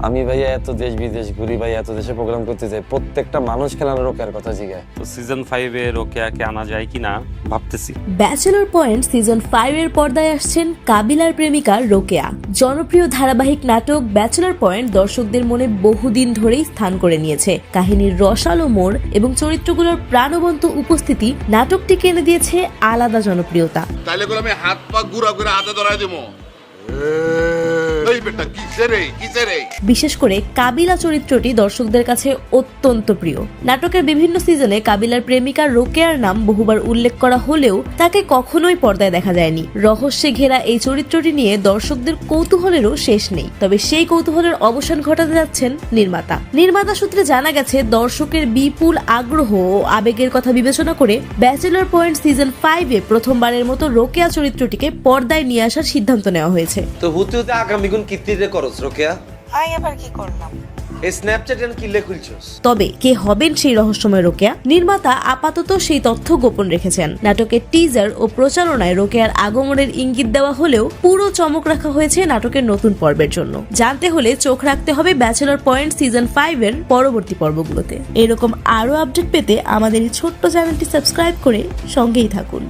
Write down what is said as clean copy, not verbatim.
আমি ভাইয়া এত দেশ বিদেশ ঘুরি ভাই, এত দেশে প্রোগ্রাম করতে যাই, প্রত্যেকটা মানুষ খেলার রোকেয়ার কথা জিগায়। তো সিজন 5 এ রোকেয়াকে আনা যায় কিনা ভাবতেছি। ব্যাচেলর পয়েন্ট সিজন 5 এর পর্দায় আসছেন কাবিলার প্রেমিকা রোকেয়া। জনপ্রিয় ধারাবাহিক নাটক ব্যাচেলর পয়েন্ট দর্শকদের মনে বহুদিন ধরেই স্থান করে নিয়েছে। কাহিনীর রসালো মোড় এবং চরিত্রগুলোর প্রাণবন্ত উপস্থিতি নাটকটিকে এনে দিয়েছে আলাদা জনপ্রিয়তা। তাইলে করে আমি হাত পা গুড়া করে হাতে ধরাই দেবো। এই বেটা কিসে রে? বিশেষ করে কাবিলা চরিত্রটি দর্শকদের কাছে অত্যন্ত প্রিয়। নাটকের বিভিন্ন সিজনে কাবিলার প্রেমিকা রোকেয়ার নাম বহুবার উল্লেখ করা হলেও তাকে কখনোই পর্দায় দেখা যায়নি। রহস্যে ঘেরা এই চরিত্রটি নিয়ে দর্শকদের কৌতূহলেরও শেষ নেই। তবে সেই কৌতূহলের অবসান ঘটাতে যাচ্ছেন নির্মাতা সূত্রে জানা গেছে, দর্শকের বিপুল আগ্রহ ও আবেগের কথা বিবেচনা করে ব্যাচেলর পয়েন্ট সিজন 5 এ প্রথমবারের মতো রোকেয়া চরিত্রটিকে পর্দায় নিয়ে আসার সিদ্ধান্ত নেওয়া হয়েছে। তো হতে হতে আগামী গুণ কিত্তিরে করছ রোকেয়া? আই আবার কি করলাম? এই স্ন্যাপচ্যাট এন কিলে খুলছস? তবে কে হবেন সেই রহস্যময় রোকেয়া, নির্মাতা আপাতত সেই তথ্য গোপন রেখেছেন। নাটকের টিজার ও প্রচারণায় রোকেয়ার আগমনের ইঙ্গিত দেওয়া হলেও পুরো চমক রাখা হয়েছে নাটকের নতুন পর্বের জন্য। জানতে হলে চোখ রাখতে হবে ব্যাচেলর পয়েন্ট সিজন 5 এর পরবর্তী পর্বগুলোতে। এরকম আরো আপডেট পেতে আমাদের এই ছোট্ট চ্যানেলটি সাবস্ক্রাইব করে সঙ্গেই থাকুন।